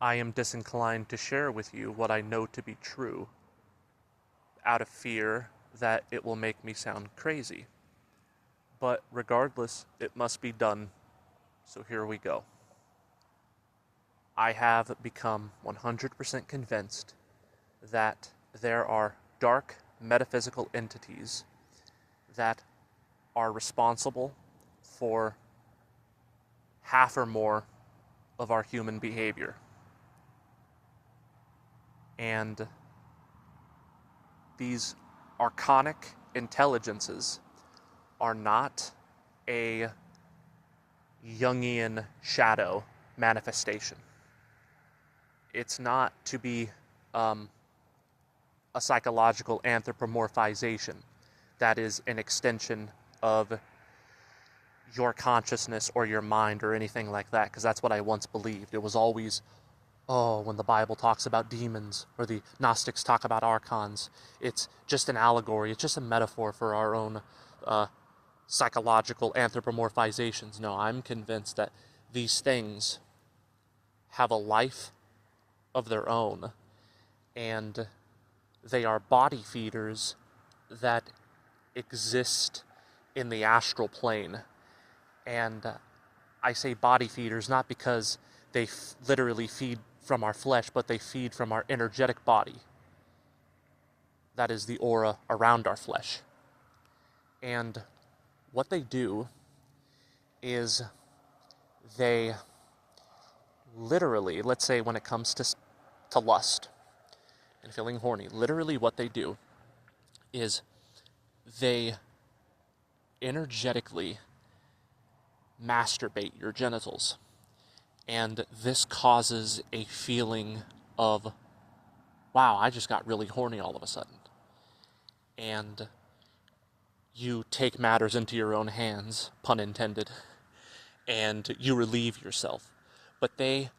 I am disinclined to share with you what I know to be true out of fear that it will make me sound crazy. But regardless, it must be done, so here we go. I have become 100% convinced that there are dark metaphysical entities that are responsible for half or more of our human behavior. And these archonic intelligences are not a Jungian shadow manifestation. It's not to be a psychological anthropomorphization that is an extension of your consciousness or your mind or anything like that, because that's what I once believed. It was always, oh, when the Bible talks about demons or the Gnostics talk about archons, it's just an allegory, it's just a metaphor for our own psychological anthropomorphizations. No, I'm convinced that these things have a life of their own, and they are body feeders that exist in the astral plane. And I say body feeders not because they literally feed from our flesh, but they feed from our energetic body. That is the aura around our flesh. And what they do is they literally, let's say when it comes to lust and feeling horny, literally what they do is they energetically masturbate your genitals. And this causes a feeling of, wow, I just got really horny all of a sudden. And you take matters into your own hands, pun intended, and you relieve yourself. But they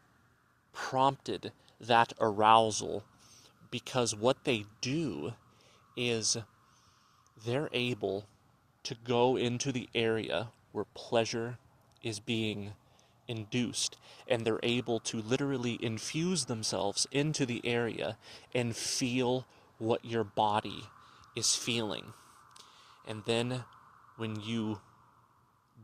prompted that arousal because what they do is they're able to go into the area where pleasure is being induced, and they're able to literally infuse themselves into the area and feel what your body is feeling. And then when you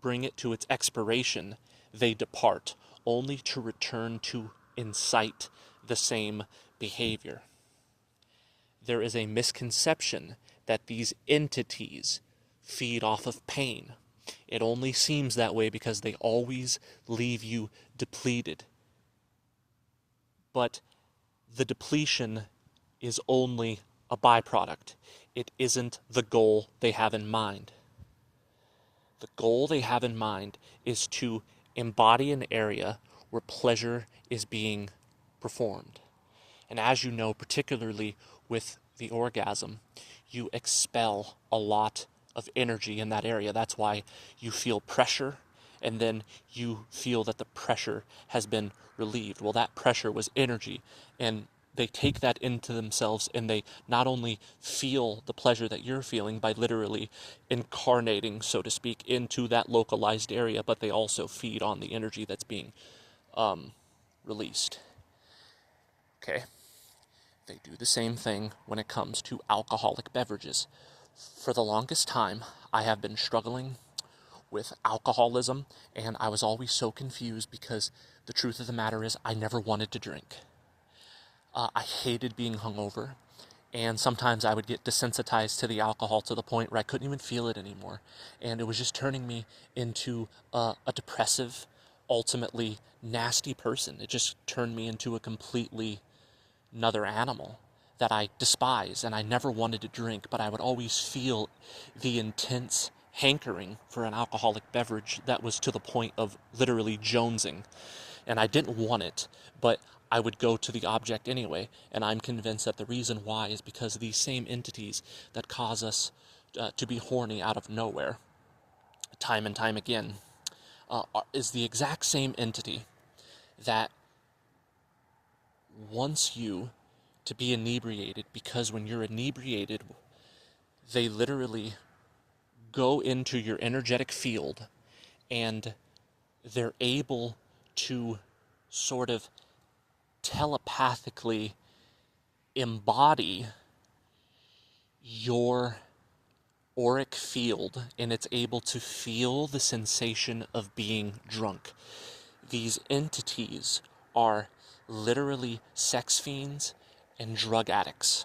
bring it to its expiration, they depart, only to return to incite the same behavior. There is a misconception that these entities feed off of pain. It only seems that way because they always leave you depleted. But the depletion is only a byproduct. It isn't the goal they have in mind. The goal they have in mind is to embody an area where pleasure is being performed. And as you know, particularly with the orgasm, you expel a lot of energy in that area. That's why you feel pressure, and then you feel that the pressure has been relieved. Well, that pressure was energy, and they take that into themselves, and they not only feel the pleasure that you're feeling by literally incarnating, so to speak, into that localized area, but they also feed on the energy that's being released. Okay? They do the same thing when it comes to alcoholic beverages. For the longest time, I have been struggling with alcoholism, and I was always so confused because the truth of the matter is I never wanted to drink. I hated being hungover, and sometimes I would get desensitized to the alcohol to the point where I couldn't even feel it anymore, and it was just turning me into a depressive, ultimately nasty person. It just turned me into a completely another animal that I despise, and I never wanted to drink, but I would always feel the intense hankering for an alcoholic beverage that was to the point of literally jonesing. And I didn't want it, but I would go to the object anyway, and I'm convinced that the reason why is because these same entities that cause us to be horny out of nowhere, time and time again, is the exact same entity that wants you to be inebriated, because when you're inebriated, they literally go into your energetic field and they're able to sort of telepathically embody your auric field, and it's able to feel the sensation of being drunk. These entities are literally sex fiends and drug addicts.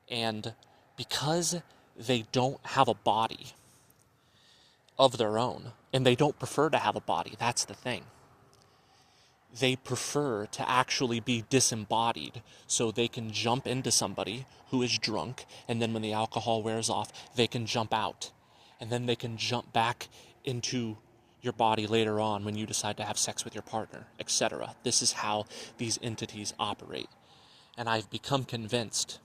And because they don't have a body of their own, and they don't prefer to have a body, that's the thing. They prefer to actually be disembodied so they can jump into somebody who is drunk, and then when the alcohol wears off, they can jump out. And then they can jump back into your body later on when you decide to have sex with your partner, etc. This is how these entities operate. And I've become convinced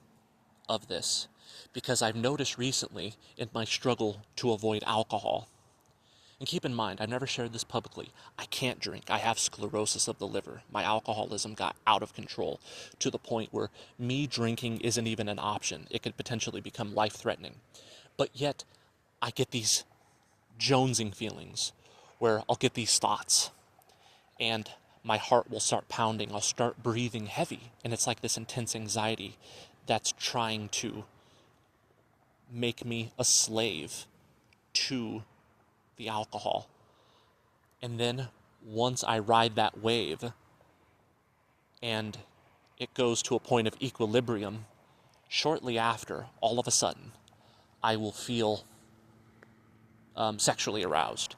of this because I've noticed recently in my struggle to avoid alcohol. And keep in mind, I've never shared this publicly. I can't drink. I have sclerosis of the liver. My alcoholism got out of control to the point where me drinking isn't even an option. It could potentially become life-threatening. But yet, I get these jonesing feelings where I'll get these thoughts and my heart will start pounding. I'll start breathing heavy. And it's like this intense anxiety that's trying to make me a slave to the alcohol. And then once I ride that wave and it goes to a point of equilibrium, shortly after, all of a sudden, I will feel sexually aroused.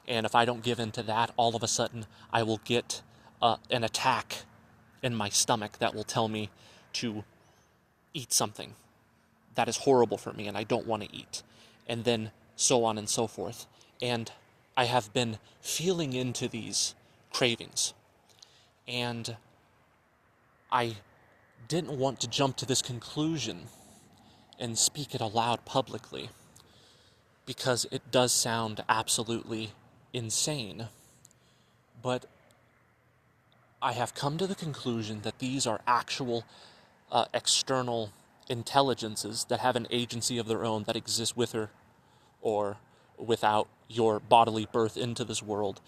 And if I don't give in to that, all of a sudden I will get an attack in my stomach that will tell me to eat something that is horrible for me and I don't want to eat. And then so on and so forth. And I have been feeling into these cravings. And I didn't want to jump to this conclusion and speak it aloud publicly because it does sound absolutely insane. But I have come to the conclusion that these are actual external intelligences that have an agency of their own that exist with or without your bodily birth into this world,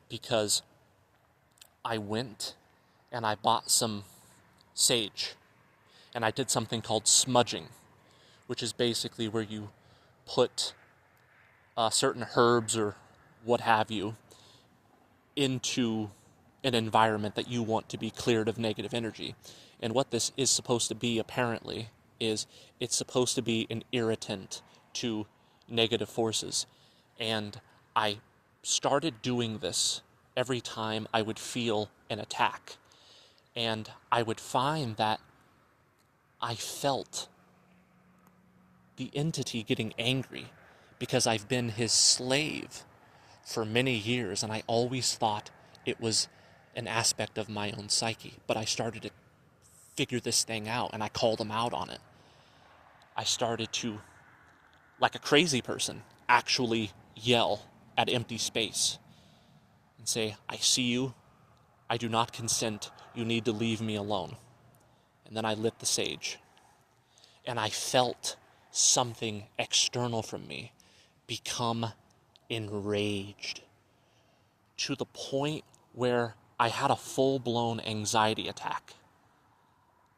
because I went and I bought some sage and I did something called smudging, which is basically where you put certain herbs or what have you into an environment that you want to be cleared of negative energy. And what this is supposed to be, apparently, is it's supposed to be an irritant to negative forces. And I started doing this every time I would feel an attack. And I would find that I felt the entity getting angry because I've been his slave for many years, and I always thought it was an aspect of my own psyche. But I started to figure this thing out, and I called him out on it. I started to, like a crazy person, actually yell at empty space and say, "I see you. I do not consent. You need to leave me alone." And then I lit the sage. And I felt something external from me become enraged to the point where I had a full-blown anxiety attack.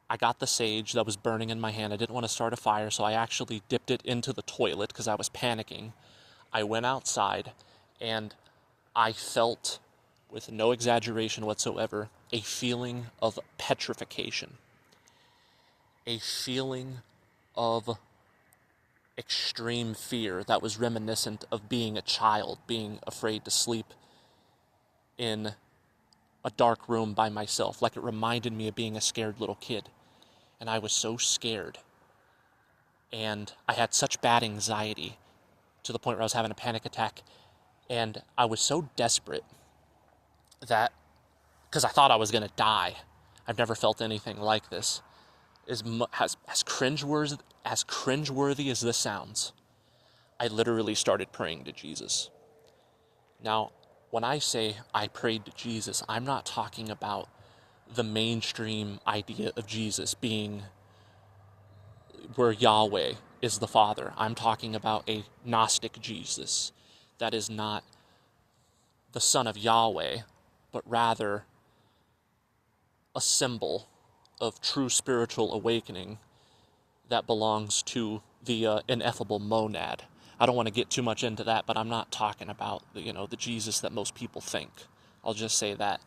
I got the sage that was burning in my hand. I didn't want to start a fire, so I actually dipped it into the toilet because I was panicking. I went outside, and I felt, with no exaggeration whatsoever, a feeling of petrification. A feeling of extreme fear that was reminiscent of being a child, being afraid to sleep in a dark room by myself. Like, it reminded me of being a scared little kid. And I was so scared. And I had such bad anxiety to the point where I was having a panic attack. And I was so desperate that, because I thought I was going to die. I've never felt anything like this. As cringeworthy as this sounds, I literally started praying to Jesus. Now, when I say I prayed to Jesus, I'm not talking about the mainstream idea of Jesus being where Yahweh is the Father. I'm talking about a Gnostic Jesus that is not the Son of Yahweh, but rather a symbol of true spiritual awakening that belongs to the ineffable monad. I don't want to get too much into that, but I'm not talking about the Jesus that most people think. I'll just say that.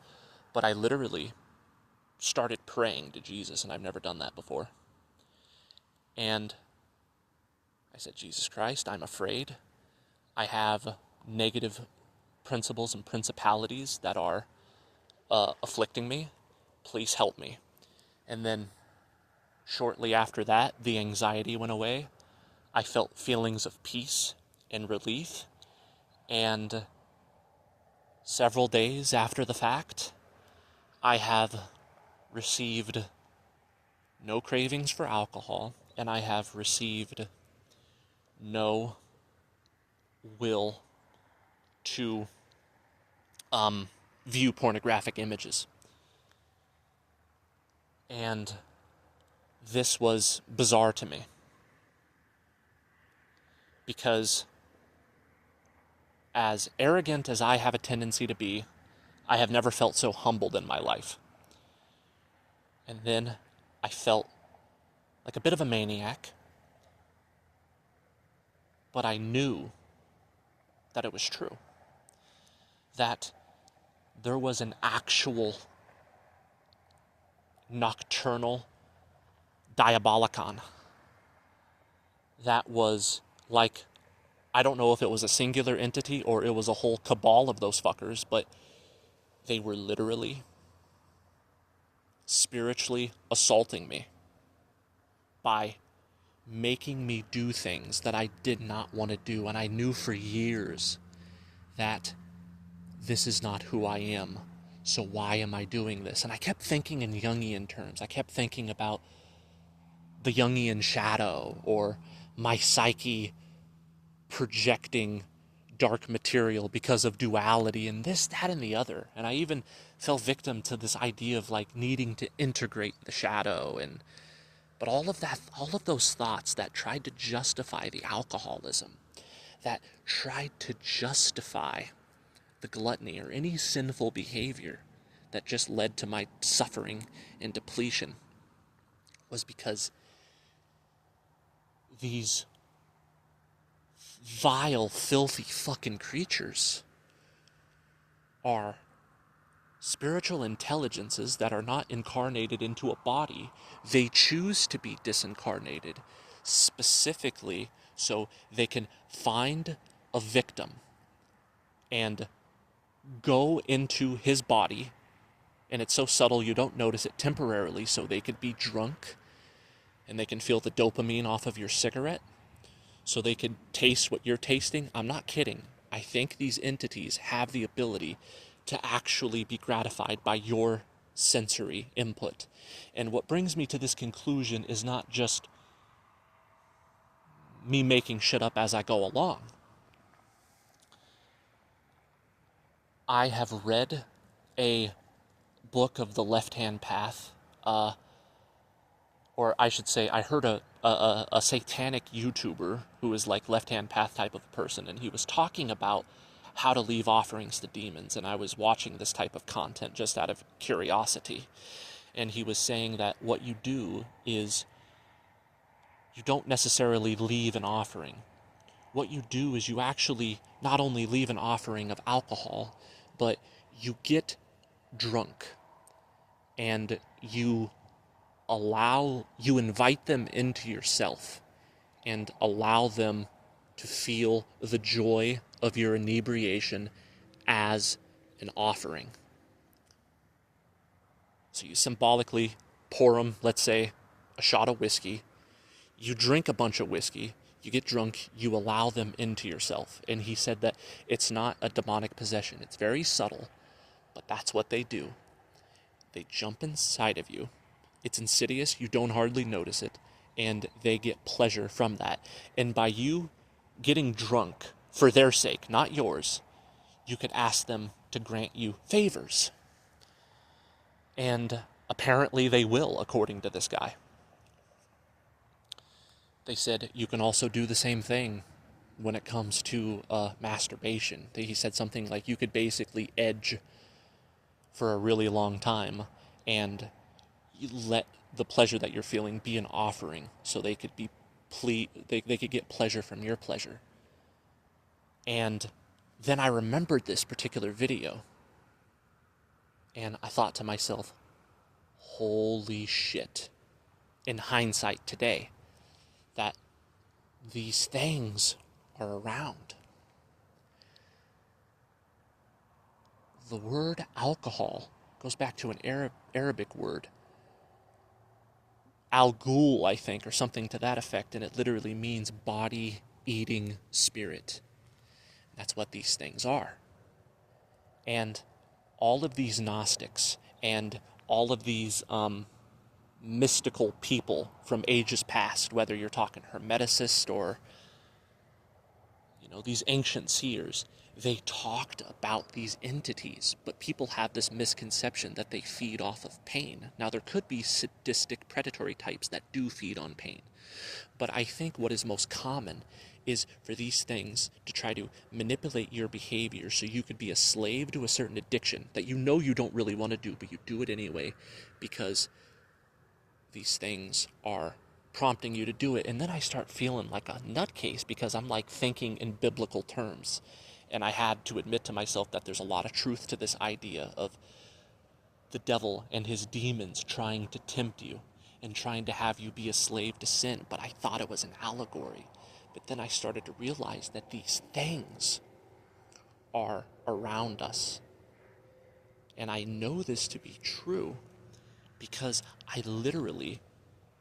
But I literally started praying to Jesus, and I've never done that before. And I said, Jesus Christ, I'm afraid. I have negative principles and principalities that are afflicting me. Please help me. And then shortly after that, the anxiety went away. I felt feelings of peace and relief. And several days after the fact, I have received no cravings for alcohol, and I have received no will to view pornographic images. And this was bizarre to me, because as arrogant as I have a tendency to be, I have never felt so humbled in my life. And then I felt like a bit of a maniac, but I knew that it was true. That there was an actual nocturnal diabolicon that was like, I don't know if it was a singular entity or it was a whole cabal of those fuckers, but they were literally spiritually assaulting me by making me do things that I did not want to do. And I knew for years that this is not who I am. So why am I doing this? And I kept thinking in Jungian terms. I kept thinking about the Jungian shadow, or my psyche projecting dark material because of duality and this, that, and the other. And I even fell victim to this idea of like needing to integrate the shadow. But all of those thoughts that tried to justify the alcoholism, that tried to justify the gluttony or any sinful behavior that just led to my suffering and depletion, was because these vile, filthy fucking creatures are spiritual intelligences that are not incarnated into a body. They choose to be disincarnated specifically so they can find a victim and go into his body, and it's so subtle you don't notice it temporarily, so they could be drunk and they can feel the dopamine off of your cigarette, so they can taste what you're tasting. I'm not kidding. I think these entities have the ability to actually be gratified by your sensory input. And what brings me to this conclusion is not just me making shit up as I go along. I have read a book of the left-hand path, or I should say, I heard a satanic YouTuber who is like left-hand path type of person, and he was talking about how to leave offerings to demons, and I was watching this type of content just out of curiosity. And he was saying that what you do is you don't necessarily leave an offering. What you do is you actually not only leave an offering of alcohol, but you get drunk and you invite them into yourself and allow them to feel the joy of your inebriation as an offering. So you symbolically pour them, let's say, a shot of whiskey. You drink a bunch of whiskey. You get drunk. You allow them into yourself. And he said that it's not a demonic possession. It's very subtle, but that's what they do. They jump inside of you. It's insidious. You don't hardly notice it. And they get pleasure from that. And by you getting drunk for their sake, not yours, you could ask them to grant you favors. And apparently they will, according to this guy. They said you can also do the same thing when it comes to masturbation. He said something like you could basically edge for a really long time and you let the pleasure that you're feeling be an offering, so they could be they could get pleasure from your pleasure. And then I remembered this particular video, and I thought to myself, holy shit, in hindsight today, that these things are around. The word alcohol goes back to an Arabic word, al-ghul, I think, or something to that effect, and it literally means body-eating spirit. That's what these things are. And all of these Gnostics and all of these mystical people from ages past, whether you're talking Hermeticists or, these ancient seers, they talked about these entities, but people have this misconception that they feed off of pain. Now, there could be sadistic predatory types that do feed on pain, but I think what is most common is for these things to try to manipulate your behavior so you could be a slave to a certain addiction that you don't really want to do, but you do it anyway because these things are prompting you to do it. And then I start feeling like a nutcase because I'm like thinking in biblical terms. And I had to admit to myself that there's a lot of truth to this idea of the devil and his demons trying to tempt you and trying to have you be a slave to sin. But I thought it was an allegory. But then I started to realize that these things are around us. And I know this to be true because I literally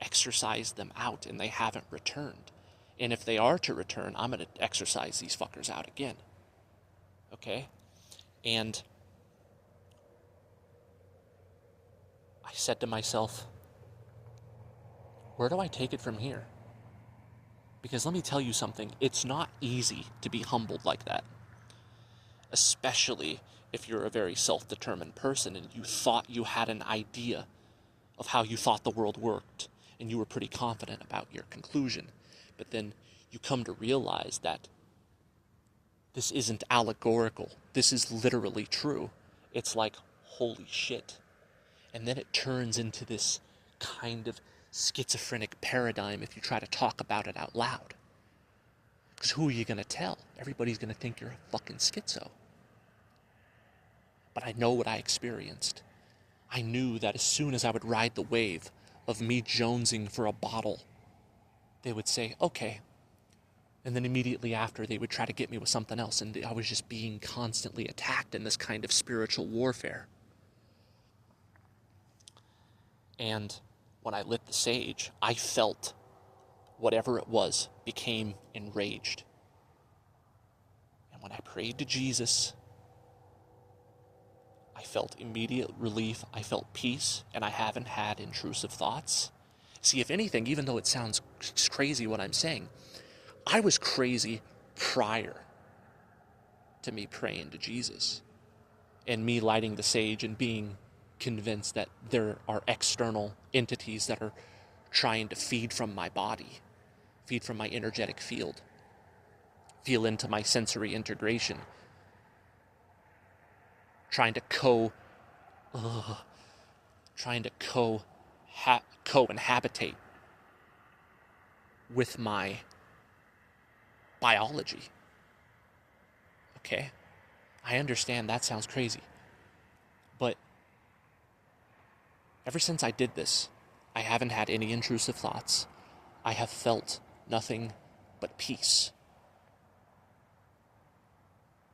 exorcised them out and they haven't returned. And if they are to return, I'm going to exorcise these fuckers out again. Okay? And I said to myself, where do I take it from here? Because let me tell you something, it's not easy to be humbled like that. Especially if you're a very self-determined person and you thought you had an idea of how you thought the world worked and you were pretty confident about your conclusion. But then you come to realize that this isn't allegorical. This is literally true. It's like, holy shit. And then it turns into this kind of schizophrenic paradigm if you try to talk about it out loud. Because who are you going to tell? Everybody's going to think you're a fucking schizo. But I know what I experienced. I knew that as soon as I would ride the wave of me jonesing for a bottle, they would say, okay. And then immediately after, they would try to get me with something else. And I was just being constantly attacked in this kind of spiritual warfare. And when I lit the sage, I felt whatever it was became enraged. And when I prayed to Jesus, I felt immediate relief, I felt peace, and I haven't had intrusive thoughts. See, if anything, even though it sounds crazy what I'm saying, I was crazy prior to me praying to Jesus and me lighting the sage and being convinced that there are external entities that are trying to feed from my body, feed from my energetic field, feel into my sensory integration, trying to co-inhabitate with my biology. Okay? I understand that sounds crazy. But ever since I did this, I haven't had any intrusive thoughts. I have felt nothing but peace.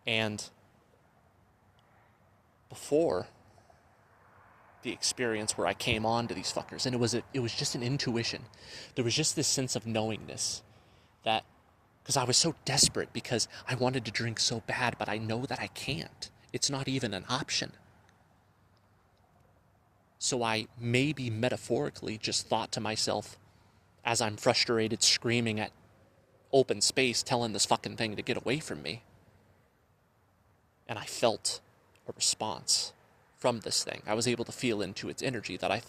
And before the experience where I came on to these fuckers, and it was just an intuition. There was just this sense of knowingness that, because I was so desperate, because I wanted to drink so bad, but I know that I can't. It's not even an option. So I maybe metaphorically just thought to myself, as I'm frustrated, screaming at open space, telling this fucking thing to get away from me. And I felt a response from this thing. I was able to feel into its energy that it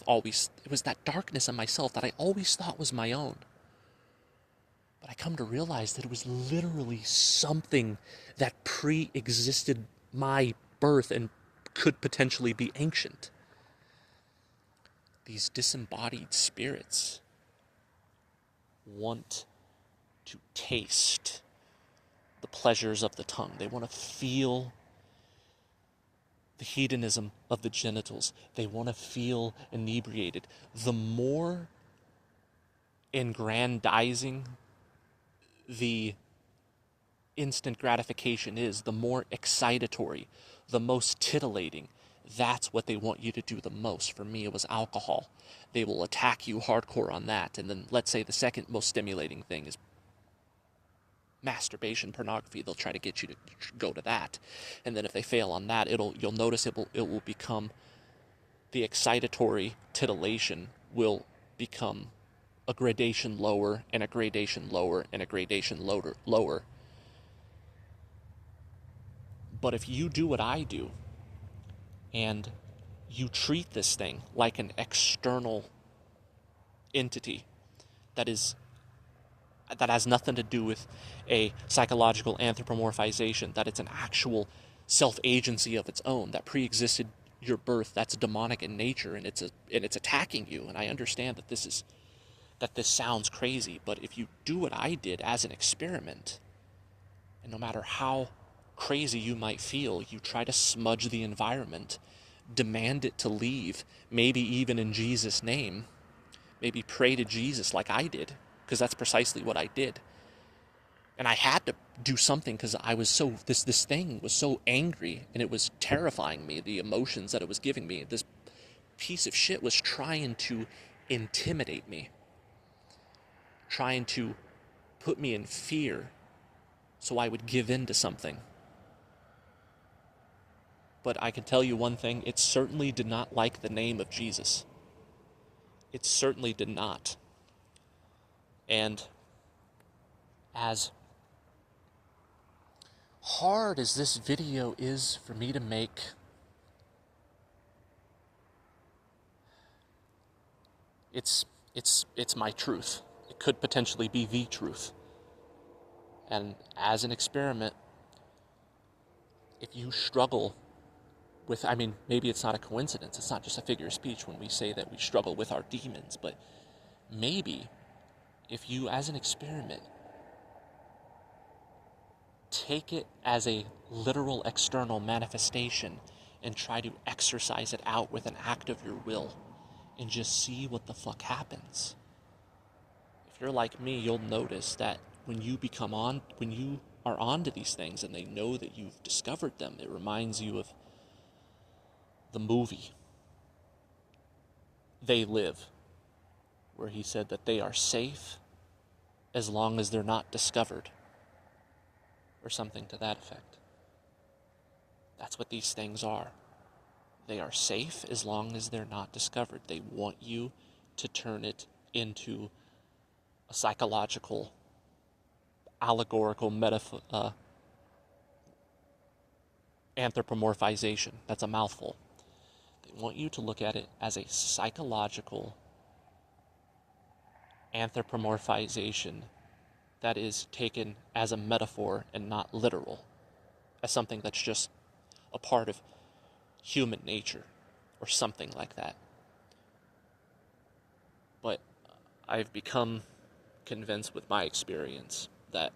was that darkness in myself that I always thought was my own. But I come to realize that it was literally something that pre-existed my birth and could potentially be ancient. these disembodied spirits want to taste the pleasures of the tongue. They want to feel the hedonism of the genitals. They want to feel inebriated. The more aggrandizing the instant gratification is, the more excitatory, the most titillating. That's what they want you to do the most. For me, it was alcohol. They will attack you hardcore on that. And then let's say the second most stimulating thing is masturbation, pornography. They'll try to get you to go to that. And then if they fail on that, you'll notice it will become, the excitatory titillation will become a gradation lower and a gradation lower and a gradation lower. But if you do what I do, and you treat this thing like an external entity that has nothing to do with a psychological anthropomorphization, that it's an actual self-agency of its own that pre-existed your birth, that's demonic in nature, and it's attacking you. And I understand that this sounds crazy, but if you do what I did as an experiment, and no matter how crazy you might feel, you try to smudge the environment, demand it to leave, maybe even in Jesus' name, maybe pray to Jesus like I did, because that's precisely what I did. And I had to do something because I was so, this thing was so angry, and it was terrifying me, the emotions that it was giving me. This piece of shit was trying to intimidate me, trying to put me in fear so I would give in to something. But I can tell you one thing, it certainly did not like the name of Jesus. It certainly did not. And as hard as this video is for me to make, it's my truth. It could potentially be the truth. And as an experiment, if you struggle with, I mean, maybe it's not a coincidence. It's not just a figure of speech when we say that we struggle with our demons, but maybe if you, as an experiment, take it as a literal external manifestation and try to exorcise it out with an act of your will and just see what the fuck happens. If you're like me, you'll notice that when you are onto these things and they know that you've discovered them, it reminds you of the movie They Live, where he said that they are safe as long as they're not discovered, or something to that effect. That's what these things are. They are safe as long as they're not discovered. They want you to turn it into a psychological, allegorical anthropomorphization. That's a mouthful. They want you to look at it as a psychological anthropomorphization that is taken as a metaphor and not literal, as something that's just a part of human nature or something like that. But I've become convinced with my experience that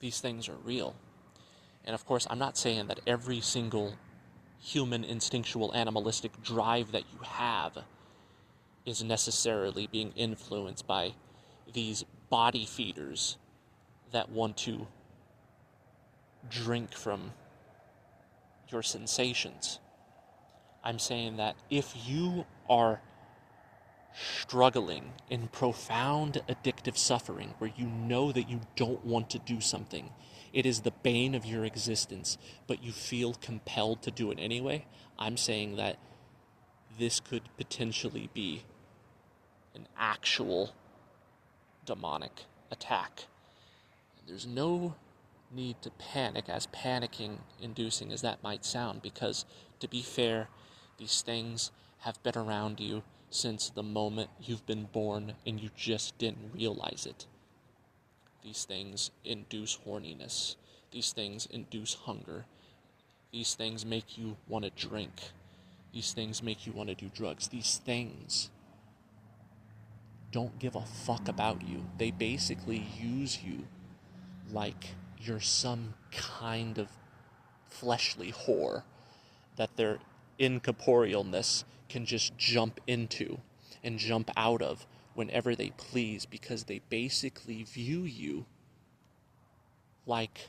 these things are real. And of course, I'm not saying that every single human instinctual animalistic drive that you have is necessarily being influenced by these body feeders that want to drink from your sensations. I'm saying that if you are struggling in profound addictive suffering where you know that you don't want to do something, it is the bane of your existence, but you feel compelled to do it anyway, I'm saying that this could potentially be an actual demonic attack. There's no need to panic, as panicking inducing as that might sound, because to be fair, these things have been around you since the moment you've been born and you just didn't realize it. These things induce horniness. These things induce hunger. These things make you want to drink. These things make you want to do drugs. These things don't give a fuck about you. They basically use you like you're some kind of fleshly whore that their incorporealness can just jump into and jump out of whenever they please, because they basically view you like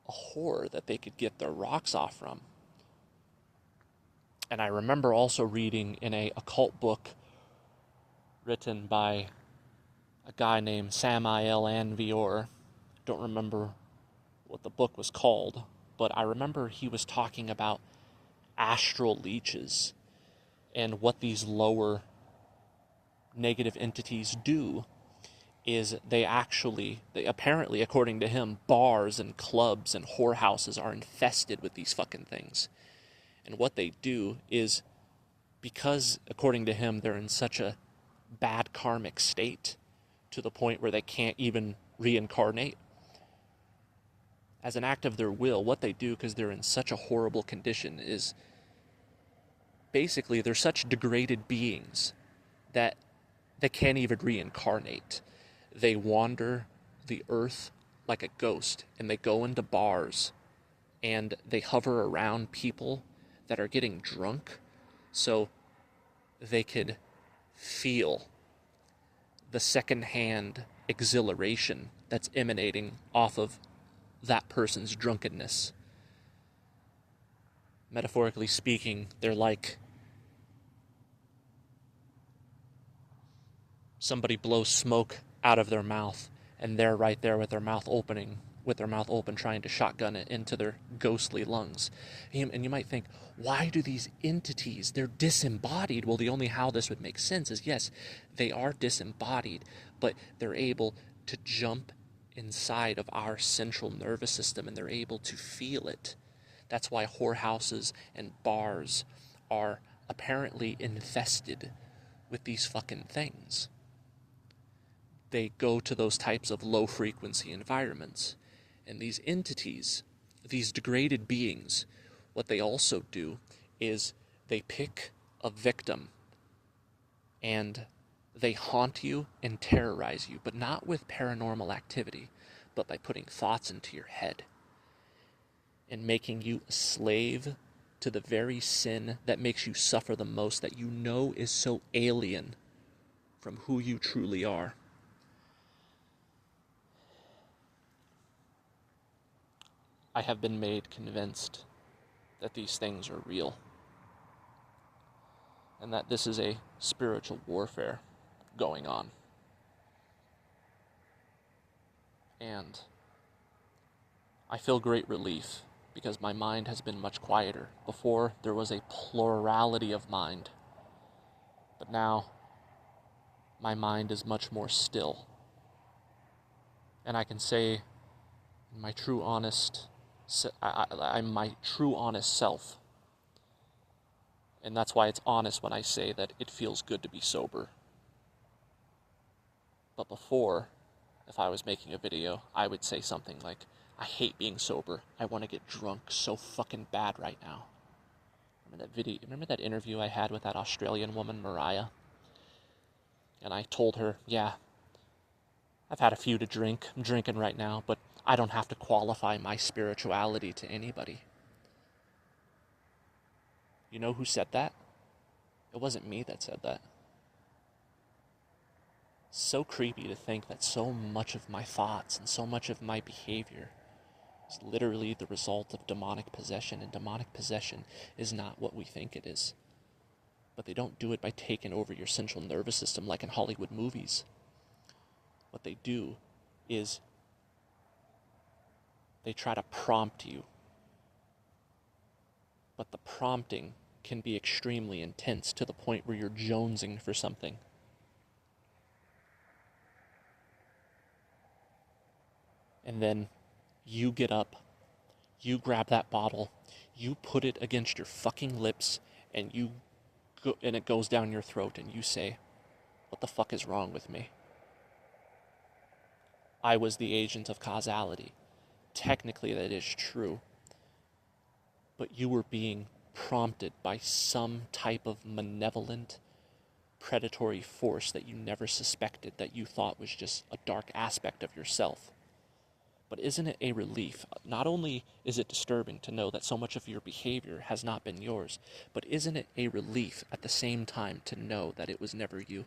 a whore that they could get their rocks off from. And I remember also reading in a occult book written by a guy named Samael Anvior. Don't remember what the book was called, but I remember he was talking about astral leeches and what these lower negative entities do is they apparently, according to him, bars and clubs and whorehouses are infested with these fucking things. And what they do is, because, according to him, they're in such a bad karmic state to the point where they can't even reincarnate, as an act of their will, what they do, because they're in such a horrible condition, is basically they're such degraded beings that they can't even reincarnate. They wander the earth like a ghost, and they go into bars, and they hover around people that are getting drunk so they could feel the secondhand exhilaration that's emanating off of that person's drunkenness. Metaphorically speaking, they're like somebody blows smoke out of their mouth, and they're right there with their mouth open, trying to shotgun it into their ghostly lungs. And you might think, why do these entities, they're disembodied? Well, the only how this would make sense is, yes, they are disembodied, but they're able to jump inside of our central nervous system, and they're able to feel it. That's why whorehouses and bars are apparently infested with these fucking things. They go to those types of low-frequency environments. And these entities, these degraded beings, what they also do is they pick a victim and they haunt you and terrorize you, but not with paranormal activity, but by putting thoughts into your head and making you a slave to the very sin that makes you suffer the most, that you know is so alien from who you truly are. I have been made convinced that these things are real, and that this is a spiritual warfare going on. And I feel great relief because my mind has been much quieter. Before, there was a plurality of mind, but now my mind is much more still. And I can say my true honest I'm my true honest self. And that's why it's honest when I say that it feels good to be sober. But before, if I was making a video, I would say something like, I hate being sober. I want to get drunk so fucking bad right now. Remember that interview I had with that Australian woman, Mariah? And I told her, yeah, I've had a few to drink. I'm drinking right now, but I don't have to qualify my spirituality to anybody. You know who said that? It wasn't me that said that. So creepy to think that so much of my thoughts and so much of my behavior is literally the result of demonic possession, and demonic possession is not what we think it is. But they don't do it by taking over your central nervous system like in Hollywood movies. What they do is they try to prompt you. But the prompting can be extremely intense to the point where you're jonesing for something. And then you get up, you grab that bottle, you put it against your fucking lips, and it goes down your throat, and you say, what the fuck is wrong with me? I was the agent of causality. Technically, that is true. But you were being prompted by some type of malevolent, predatory force that you never suspected, that you thought was just a dark aspect of yourself. But isn't it a relief? Not only is it disturbing to know that so much of your behavior has not been yours, but isn't it a relief at the same time to know that it was never you?